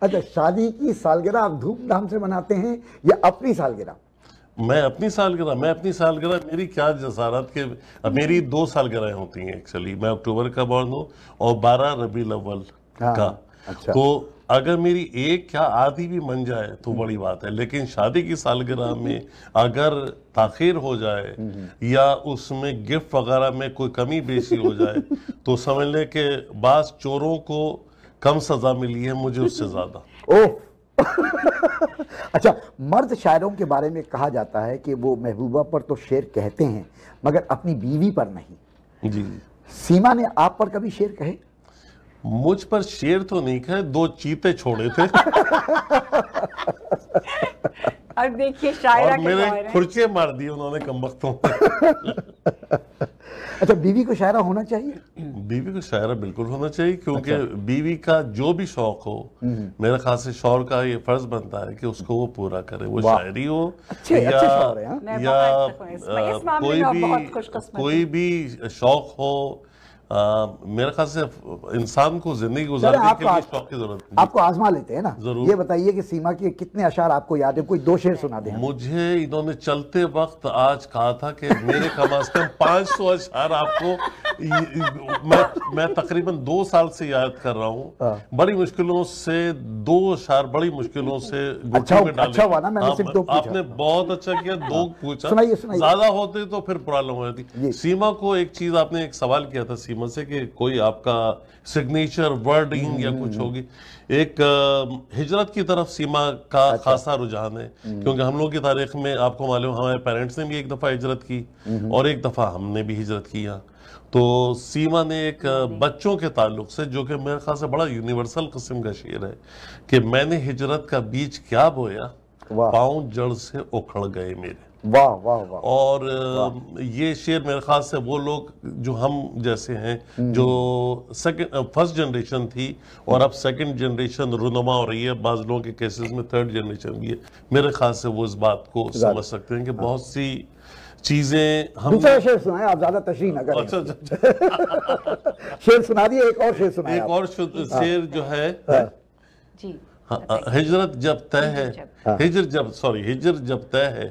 A: اچھا شادی کی سالگرہ آپ دھوم دھام سے مناتے ہیں یا اپنی سالگرہ؟
C: میں اپنی سالگرہ میری کیا جسارت کہ میری 2 سالگرہیں ہوتی ہیں ایکچولی، میں اکتوبر کا بورن ہوں اور 12 ربیع الاول کا، تو اگر میری ایک کیا آدھی بھی من جائے تو بڑی بات ہے، لیکن شادی کی سالگرہ میں اگر تاخیر ہو جائے یا اس میں گفٹ وغیرہ میں کوئی کمی بیشی ہو جائے تو سمجھ لیں کہ بعض چوروں کو کم سزا ملی ہے، مجھے اس سے زیادہ۔
A: اوہ اچھا مرد شاعروں کے بارے میں کہا جاتا ہے کہ وہ محبوبہ پر تو شعر کہتے ہیں مگر اپنی بیوی پر نہیں،
C: جی،
A: سیما نے آپ پر کبھی شعر کہے؟
C: مجھ پر شعر تو نہیں کہے، 2 چیتے چھوڑے تھے
B: اور دیکھیے شاعرہ
C: اور
B: کے
C: میرے
B: دور ہیں۔
C: کھرچے مار دیے انہوں نے کمبختوں۔
A: اچھا بیوی کو شاعرہ ہونا چاہیے؟
C: بیوی کو شاعرہ بالکل ہونا چاہیے، کیونکہ بیوی کا جو بھی شوق ہو، میرے خیال سے شوہر کا یہ فرض بنتا ہے کہ اس کو وہ پورا کرے، وہ شاعری ہو یا کوئی بھی شوق ہو، میرے خیال سے انسان کو زندگی گزارنے کے لیے شوق کی ضرورت ہے۔
A: آپ کو آزما لیتے ہیں نا، یہ بتائیے کہ سیما کے کتنے اشعار آپ کو یاد ہیں، کوئی 2 شعر سنا دیں۔
C: مجھے انہوں نے چلتے وقت آج کہا تھا کہ میرے کم از کم 500 اشعار آپ کو میں تقریباً 2 سال سے یاد کر رہا ہوں، بڑی مشکلوں سے 2 اشعار بڑی مشکلوں سے گھٹی میں ڈالے. آپ نے بہت اچھا کیا، 2 پوچھا، زیادہ ہوتے تو پھر پرابلم ہو جاتی. سیما کو ایک چیز آپ نے ایک سوال کیا تھا سیما سے کہ کوئی آپ کا سگنیچر ورڈنگ یا کچھ ہوگی. ایک ہجرت کی طرف سیما کا خاصا رجحان ہے، کیونکہ ہم لوگ کی تاریخ میں آپ کو معلوم ہمارے پیرنٹس نے بھی ایک دفعہ ہجرت کی اور ایک دفعہ ہم نے بھی ہجرت کیا. تو سیما نے ایک بچوں کے تعلق سے، جو کہ میرے خیال سے بڑا یونیورسل قسم کا شعر ہے، کہ میں نے ہجرت کا بیج کیا بویا، پاؤں جڑ سے اکھڑ گئے میرے.
A: واہ واہ واہ.
C: اور یہ شعر میرے خیال سے وہ لوگ جو ہم جیسے ہیں، جو فرسٹ جنریشن تھی اور اب سیکنڈ جنریشن رونما ہو رہی ہے، بعض لوگوں کے کیسز میں تھرڈ جنریشن بھی ہے، میرے خیال سے وہ اس بات کو سمجھ سکتے ہیں کہ بہت سی چیزیں ہم...
A: دوسرا شعر سنائیں، آپ زیادہ تشریح نہ کریں. شعر سنا دیے، ایک اور شعر سنائیں.
C: ایک اور شعر جو ہے، ہجرت جب طے ہے، ہجر جب طے ہے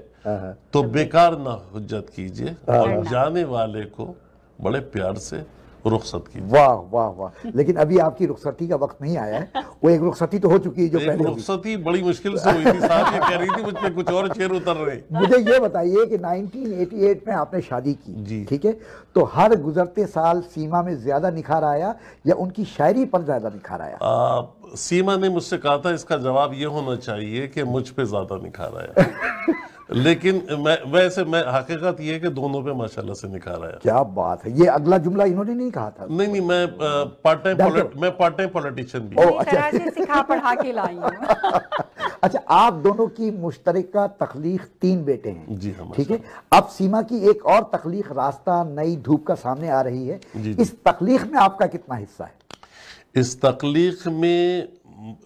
C: تو بیکار نہ حجت کیجئے، اور جانے والے کو بڑے پیار سے رخصت کیجئے.
A: واہ واہ واہ. لیکن ابھی آپ کی رخصتی کا وقت نہیں آیا ہے. وہ ایک رخصتی تو ہو چکی ہے جو پہلے ہوئی.
C: رخصتی بڑی مشکل سے ہوئی تھی. صاحب یہ کہہ رہی تھی مجھ پہ کچھ اور شعر اتر رہے.
A: مجھے یہ بتائیے کہ 1988 میں آپ نے شادی کی، ٹھیک ہے، تو ہر گزرتے سال سیما میں زیادہ نکھار آیا یا ان کی شاعری پر زیادہ نکھار آیا؟
C: سیما نے مجھ سے کہا تھا اس کا جواب یہ ہونا چاہیے کہ مجھ پہ زیادہ نکھار آیا. لیکن ویسے میں حقیقت یہ ہے کہ دونوں پہ ماشاءاللہ سے نکھار آیا.
A: کیا بات ہے. یہ اگلا جملہ انہوں نے نہیں کہا تھا؟
C: نہیں، میں پارٹ ٹائم پولیٹیشین بھی.
B: سکھا پڑھا کے لائی ہوں.
A: اچھا، آپ دونوں کی مشترکہ تخلیق 3 بیٹے ہیں،
C: جی ہاں،
A: ٹھیک ہے. اب سیما کی ایک اور تخلیق راستہ نئی دھوپ کا سامنے آ رہی ہے. اس تخلیق میں آپ کا کتنا حصہ ہے؟
C: اس تخلیق میں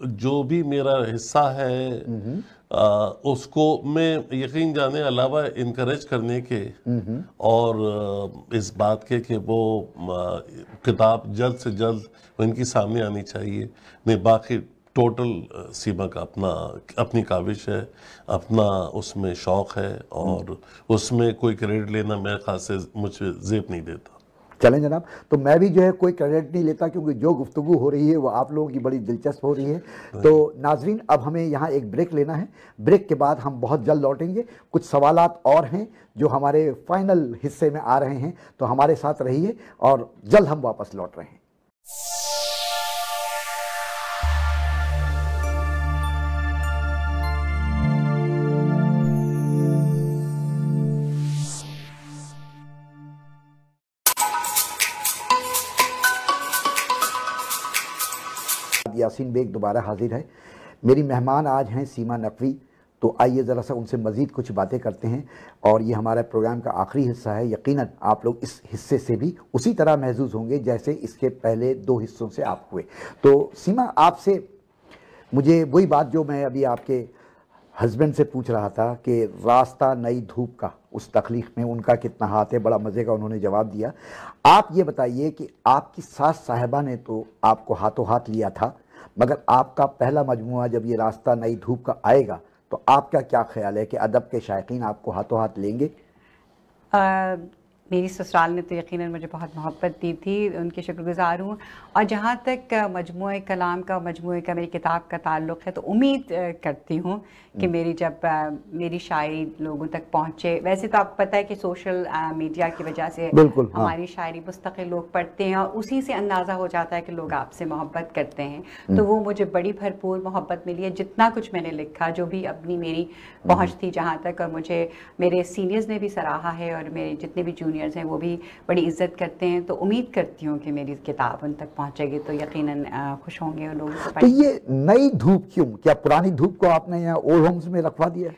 C: جو بھی میرا حصہ ہے اس کو میں یقین جانے علاوہ انکریج کرنے کے اور اس بات کے کہ وہ کتاب جلد سے جلد ان کی سامنے آنی چاہیے. نہیں، باقی ٹوٹل سیما کا اپنی کاوش ہے، اپنا اس میں شوق ہے، اور اس میں کوئی کریڈٹ لینا میرے خیال سے مجھے زیب نہیں دیتا.
A: چلیں جناب، تو میں بھی جو ہے کوئی کریڈٹ نہیں لیتا، کیونکہ جو گفتگو ہو رہی ہے وہ آپ لوگوں کی بڑی دلچسپ ہو رہی ہے. تو ناظرین، اب ہمیں یہاں ایک بریک لینا ہے. بریک کے بعد ہم بہت جلد لوٹیں گے. کچھ سوالات اور ہیں جو ہمارے فائنل حصے میں آ رہے ہیں، تو ہمارے ساتھ رہیے اور جلد ہم واپس لوٹ رہے ہیں. یاسین بیگ دوبارہ حاضر ہے. میری مہمان آج ہیں سیما نقوی. تو آئیے ذرا سا ان سے مزید کچھ باتیں کرتے ہیں. اور یہ ہمارے پروگرام کا آخری حصہ ہے. یقیناً آپ لوگ اس حصے سے بھی اسی طرح محظوظ ہوں گے جیسے اس کے پہلے 2 حصوں سے آپ ہوئے. تو سیما، آپ سے مجھے وہی بات جو میں ابھی آپ کے ہسبینڈ سے پوچھ رہا تھا کہ راستہ نئی دھوپ کا، اس تخلیق میں ان کا کتنا ہاتھ ہے، بڑا مزے کا انہوں نے جواب دیا. آپ یہ بتائیے کہ آپ کی ساس صاحبہ نے تو آپ کو ہاتھوں ہاتھ لیا تھا، مگر آپ کا پہلا مجموعہ جب یہ راستہ نئی دھوپ کا آئے گا تو آپ کا کیا خیال ہے کہ ادب کے شائقین آپ کو ہاتھوں ہاتھ لیں گے؟
B: میری سسرال نے تو یقیناً مجھے بہت محبت دی تھی، ان کے شکر گزار ہوں. اور جہاں تک مجموعہ کلام کا، مجموعہ کا، میری کتاب کا تعلق ہے، تو امید کرتی ہوں کہ جب میری شاعری لوگوں تک پہنچے. ویسے تو آپ پتہ ہے کہ سوشل میڈیا کی وجہ سے ہماری شاعری مستقل لوگ پڑھتے ہیں، اور اسی سے اندازہ ہو جاتا ہے کہ لوگ آپ سے محبت کرتے ہیں. تو وہ مجھے بڑی بھرپور محبت ملی ہے. جتنا کچھ میں نے لکھا، جو بھی اپنی میری پہنچ تھی جہاں تک، اور مجھے میرے سینئرز نے بھی سراہا ہے، اور میرے جتنے بھی جونیئرز ہیں وہ بھی بڑی عزت کرتے ہیں. تو امید کرتی ہوں کہ میری کتاب ان تک پہنچے گی تو یقیناً خوش ہوں گے لوگ.
A: تو یہ نئی دھوپ کیوں؟ کیا پرانی دھوپ کو آپ نے یہاں اولڈ ہومز میں رکھوا دیا؟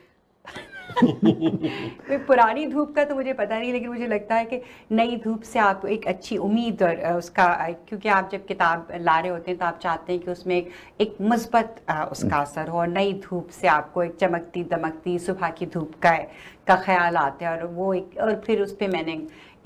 B: پرانی دھوپ کا تو مجھے پتہ نہیں، لیکن مجھے لگتا ہے کہ نئی دھوپ سے آپ کو ایک اچھی امید، اور اس کا، کیونکہ آپ جب کتاب لا رہے ہوتے ہیں تو آپ چاہتے ہیں کہ اس میں ایک مثبت اس کا اثر ہو. اور نئی دھوپ سے آپ کو ایک چمکتی دمکتی صبح کی دھوپ کا خیال آتا ہے. اور وہ اور پھر اس پہ میں نے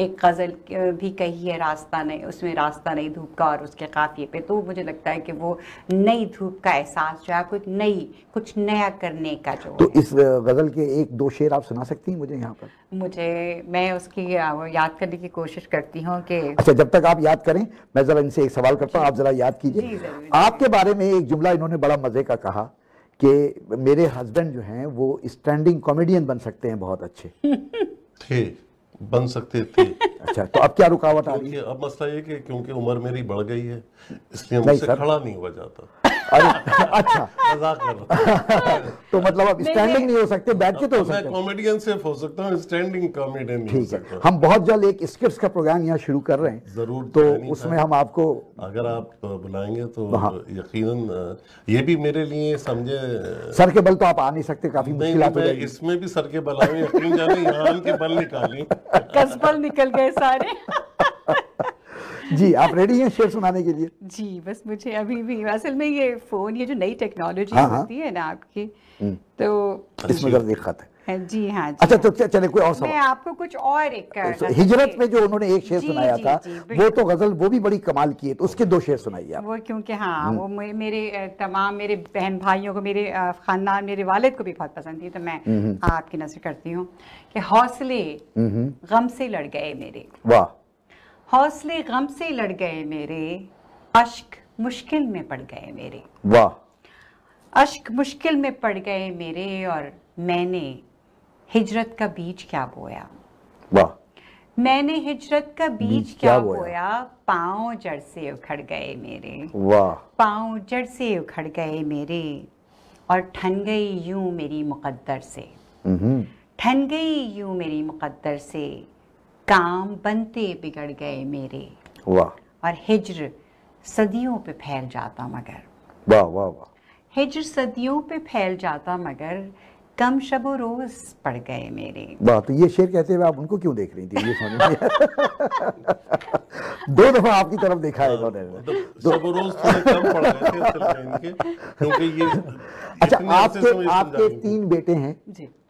B: ایک غزل بھی کہی ہے راستہ نہیں، اس میں راستہ نہیں دھوپ کا اور اس کے قافیے پہ، تو مجھے لگتا ہے کہ وہ نئی دھوپ کا احساس جو ہے کچھ نیا کرنے کا جو
A: تو اس غزل کے ایک دو شعر آپ سنا سکتی ہیں مجھے یہاں پر؟
B: میں اس کی یاد کرنے کی کوشش کرتی ہوں کہ
A: اچھا، جب تک آپ یاد کریں میں ذرا ان سے ایک سوال کرتا ہوں، آپ ذرا یاد کیجئے۔ آپ کے بارے میں ایک جملہ انہوں نے بڑا مزے کا کہا کہ میرے ہسبینڈ جو ہیں وہ اسٹینڈنگ کامیڈین بن سکتے ہیں، بہت اچھے
C: تھے، بن سکتے تھے۔
A: اچھا، تو اب کیا رکاوٹ آ رہی ہے؟
C: اب مسئلہ یہ کہ کیونکہ عمر میری بڑھ گئی ہے اس لیے مجھ سے کھڑا نہیں ہوا جاتا۔
A: اچھا،
C: مذاق کر رہا ہوں۔
A: تو مطلب اب اسٹینڈنگ نہیں ہو سکتے، بیٹھ کے تو ہو سکتے ہیں؟
C: میں کامیڈین صرف ہو سکتا ہوں، اسٹینڈنگ کامیڈین نہیں ہو سکتا۔
A: ہم بہت جلد ایک اسکٹس کا پروگرام یہاں شروع کر رہے ہیں،
C: ضرور،
A: تو اس میں ہم آپ کو
C: اگر آپ بلائیں گے تو یقیناً یہ بھی میرے لیے سمجھے
A: سر کے بل تو آپ آ نہیں سکتے، کافی مشکلات ہو جائیں گی۔
C: اس میں بھی سر کے بل آئیں، یقین جانے یہاں کے بل نکالیں،
B: کسبل نکل گئے سارے۔
A: جی، آپ ریڈی ہیں شعر سنانے کے لیے؟
B: جی، بس مجھے ابھی بھی اصل میں یہ فون، یہ جو نئی ٹیکنالوجی ہوتی ہے نا آپ کی، تو
A: اس میں ذرا خط ہے۔
B: جی ہاں،
A: اچھا تو چلے کوئی اور سوال۔
B: میں آپ کو کچھ اور ایک
A: ہجرت میں جو انہوں نے ایک شعر سنایا تھا وہ تو غزل، وہ بھی بڑی کمال کی ہے، تو اس کے دو شعر سنائیے آپ۔
B: وہ کیونکہ ہاں وہ میرے تمام میرے بہن بھائیوں کو، میرے خاندان، میرے والد کو بھی بہت پسند تھی، تو میں آپ کی نظر کرتی ہوں کہ حوصلے غم سے لڑ گئے میرے،
A: واہ،
B: حوصلے غم سے لڑ گئے میرے، اشک مشکل میں پڑ گئے میرے،
A: واہ،
B: اشک مشکل میں پڑ گئے میرے، اور میں نے ہجرت کا بیج کیا بویا،
A: واہ،
B: میں نے ہجرت کا بیج کیا بویا، پاؤں جڑ سے اکھڑ گئے میرے،
A: واہ،
B: پاؤں جڑ سے اکھڑ گئے میرے، اور ٹھن گئی یوں میری مقدر سے، ٹھن گئی یوں میری مقدر سے، کام بنتے بگڑ گئے میرے،
A: واہ،
B: اور ہجر صدیوں پہ پھیل جاتا مگر،
A: واہ واہ واہ،
B: ہجر صدیوں پہ پھیل جاتا مگر، کم شب و روز پڑ گئے میرے۔
A: واہ، تو یہ شعر کہتے ہوئے آپ ان کو کیوں دیکھ رہی تھی؟ یہ سمجھ دو دفعہ آپ کی طرف دیکھا ہے انہوں نے۔
C: شب و روز تھوڑے کم پڑ گئے تھے اصل میں ان کے، کیونکہ یہ
A: اچھا، آپ کے 3 بیٹے ہیں،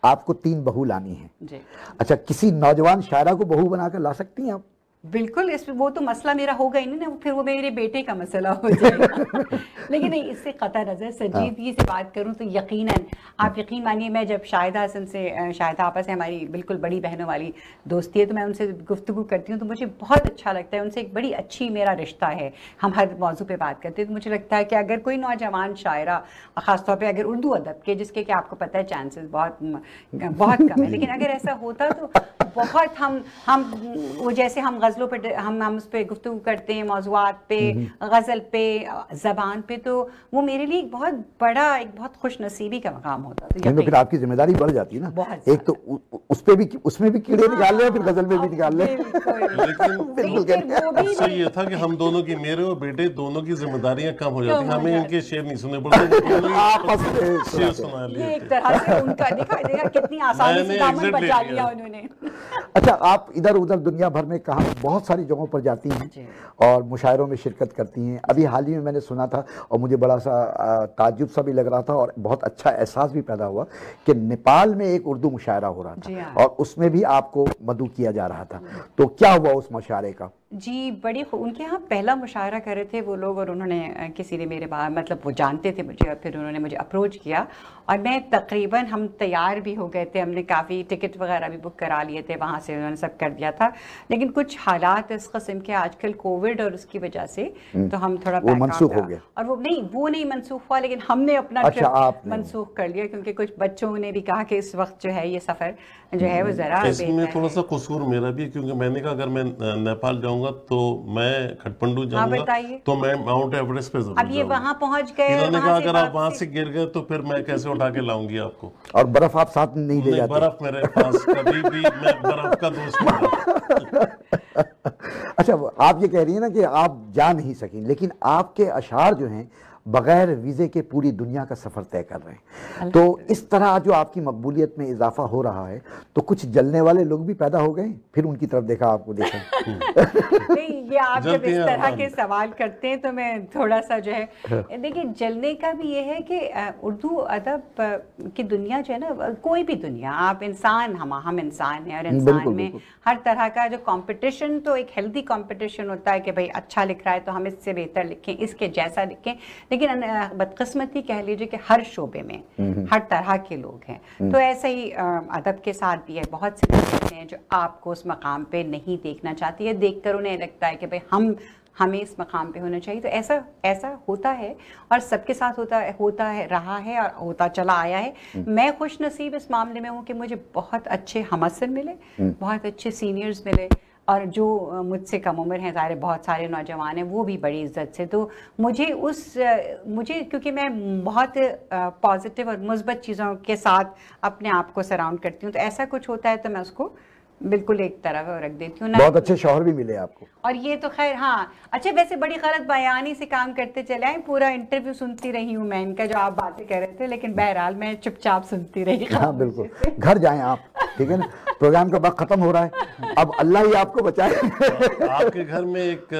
A: آپ کو 3 بہو لانی ہے، اچھا کسی نوجوان شاعرہ کو بہو بنا کر لا سکتی ہیں آپ؟
B: بالکل، وہ تو مسئلہ میرا ہوگا ہی نہیں، پھر وہ میرے بیٹے کا مسئلہ ہو جائے گا۔ لیکن نہیں، اس سے قطع نظر سنجیدگی سے بات کروں تو یقیناً آپ یقین مانیے، میں جب شاہدہ حسن سے، شاہدہ آپا سے ہماری بالکل بڑی بہنوں والی دوستی ہے، تو میں ان سے گفتگو کرتی ہوں تو مجھے بہت اچھا لگتا ہے، ان سے ایک بڑی اچھی میرا رشتہ ہے، ہم ہر موضوع پہ بات کرتے ہیں، تو مجھے لگتا ہے کہ اگر کوئی نوجوان شاعرہ، خاص طور پہ اگر اردو ادب کے، جس کے کہ آپ کو پتہ ہے چانسز بہت کم ہے، لیکن اگر ایسا ہوتا تو بہت ہم وہ جیسے ہم غزلوں پہ ہم اس پہ گفتگو کرتے ہیں، موضوعات پہ، غزل پہ، زبان پہ، تو وہ میرے لیے ایک بہت بڑا، ایک بہت خوش نصیبی کا مقام ہوتا ہے۔
A: پھر آپ کی ذمہ داری بڑھ جاتی ہے نا، ایک تو اس میں بھی کیڑے نکال لیں، پھر غزل میں بھی نکال لیں۔
C: لیکن اس سے یہ تھا کہ ہم دونوں کی، میرے اور بیٹے دونوں کی ذمہ داریاں کم ہو جاتی ہیں، ہمیں ان کے شعر نہیں سننے پڑتے، شعر سنا لیے۔
B: ایک طرح سے ان کا دکھائی دے گا کتنی آسانی سے دامن بچا لیا انہوں نے۔
A: اچھا، آپ ادھر ادھر دنیا بھر میں کہاں بہت ساری جگہوں پر جاتی ہیں اور مشاعروں میں شرکت کرتی ہیں۔ ابھی حال ہی میں نے سنا تھا اور مجھے بڑا سا تعجب سا بھی لگ رہا تھا اور بہت اچھا احساس بھی پیدا ہوا کہ نیپال میں ایک اردو مشاعرہ ہو رہا تھا اور اس میں بھی آپ کو مدعو کیا جا رہا تھا، تو کیا ہوا اس مشاعرے کا؟
B: جی، بڑی ان کے ہاں پہلا مشاعرہ کر رہے تھے وہ لوگ، اور انہوں نے کسی نے میرے بارے مطلب وہ جانتے تھے مجھے، اور پھر انہوں نے مجھے اپروچ کیا اور میں تقریباً ہم تیار بھی ہو گئے تھے، ہم نے کافی ٹکٹ وغیرہ بھی بک کرا لیے تھے، وہاں سے انہوں نے سب کر دیا تھا، لیکن کچھ حالات اس قسم کے آج کل کووڈ اور اس کی وجہ سے تو ہم تھوڑا
A: منسوخ ہو گیا، اور
B: وہ نہیں منسوخ ہوا، لیکن ہم نے اپنا ٹرپ منسوخ کر لیا کیونکہ کچھ بچوں نے بھی کہا کہ اس وقت جو ہے یہ سفر جو ہے وہ ذرا
C: اس میں تھوڑا سا قصور میرا بھی ہے، کیونکہ میں نے کہا اگر میں نیپال جاؤں گا تو میں کھٹمنڈو جاؤں گا تو میں ماؤنٹ ایوریسٹ پہ ضرور جاؤں گا۔
B: اب یہ وہاں پہنچ گئے،
C: انہوں نے کہا اگر آپ وہاں سے گر گئے تو پھر میں کیسے اٹھا کے لاؤں گی آپ کو،
A: اور برف آپ ساتھ نہیں لے جاتے؟
C: برف میرے پاس کبھی بھی، میں برف کا دوست ہوں۔
A: اچھا، آپ یہ کہہ رہی ہیں نا کہ آپ جا نہیں سکیں، لیکن آپ کے اشعار جو ہیں بغیر ویزے کے پوری دنیا کا سفر طے کر رہے ہیں. تو اس طرح جو آپ کی مقبولیت میں اضافہ ہو رہا ہے تو کچھ جلنے والے لوگ بھی پیدا ہو گئے, پھر ان کی طرف دیکھا آپ کو دیکھا.
B: نہیں, یہ آپ جب اس طرح کے سوال کرتے ہیں تو میں تھوڑا سا جو ہے, دیکھیں جلنے کا بھی یہ ہے کہ اردو ادب کی دنیا جو ہے نا, کوئی بھی دنیا, آپ انسان, ہم انسان ہیں, اور انسان میں ہر طرح کا جو کمپٹیشن, تو ایک ہیلدی کمپٹیشن ہوتا ہے کہ بھئی اچھا لکھ رہا ہے تو ہم اس سے بہتر لکھیں, اس کے جیسا لکھیں. لیکن بدقسمتی کہہ لیجیے کہ ہر شعبے میں ہر طرح کے لوگ ہیں. تو ایسا ہی ادب کے ساتھ بھی ہے, بہت سے لوگ ہوتے ہیں جو آپ کو اس مقام پہ نہیں دیکھنا چاہتی ہے, دیکھ کر انہیں لگتا ہے کہ بھئی ہمیں اس مقام پہ ہونا چاہیے. تو ایسا ہوتا ہے, اور سب کے ساتھ ہوتا ہے, رہا ہے اور ہوتا چلا آیا ہے. میں خوش نصیب اس معاملے میں ہوں کہ مجھے بہت اچھے ہمعصر ملے, بہت اچھے سینئرز ملے, اور جو مجھ سے کم عمر ہیں, ظاہر بہت سارے نوجوان ہیں, وہ بھی بڑی عزت سے. تو مجھے کیونکہ میں بہت پازیٹیو اور مثبت چیزوں کے ساتھ اپنے آپ کو سراؤنڈ کرتی ہوں, تو ایسا کچھ ہوتا ہے تو میں اس کو بالکل ایک طرف رکھ دیتی ہوں.
A: بہت اچھے شوہر بھی ملے آپ کو.
B: اور یہ تو خیر, ہاں اچھا, ویسے بڑی غلط بیانی سے کام کرتے چلے آئے, پورا انٹرویو سنتی رہی ہوں میں ان کا, جو آپ باتیں کر رہے تھے, لیکن بہرحال میں چپ چاپ سنتی رہی.
A: ہاں بالکل, گھر جائیں آپ, ٹھیک ہے نا, پروگرام کا وقت ختم ہو رہا ہے, اب اللہ ہی آپ کو بچائے.
C: آپ کے گھر میں ایک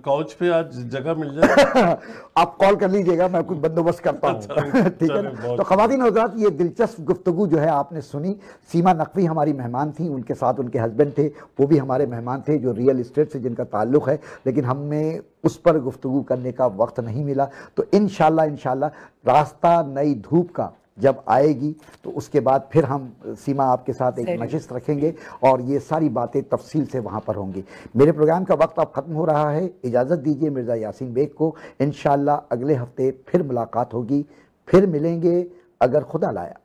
C: کوچ پہ آج جگہ مل جائے,
A: آپ کال کر لیجئے گا, میں کچھ بندوبست کرتا ہوں, ٹھیک ہے نا. تو خواتین حضرات, یہ دلچسپ گفتگو جو ہے آپ نے سنی. سیما نقوی ہماری مہمان تھیں, ان کے ساتھ ان کے ہسبینڈ تھے, وہ بھی ہمارے مہمان تھے, جو ریئل اسٹیٹ سے جن کا تعلق ہے, لیکن ہمیں اس پر گفتگو کرنے کا وقت نہیں ملا. تو انشاءاللہ راستہ نئی دھوپ کا جب آئے گی تو اس کے بعد پھر ہم سیما آپ کے ساتھ ایک نشست رکھیں گے, اور یہ ساری باتیں تفصیل سے وہاں پر ہوں گی. میرے پروگرام کا وقت اب ختم ہو رہا ہے, اجازت دیجیے مرزا یاسین بیگ کو. انشاءاللہ اگلے ہفتے پھر ملاقات ہوگی, پھر ملیں گے اگر خدا لایا.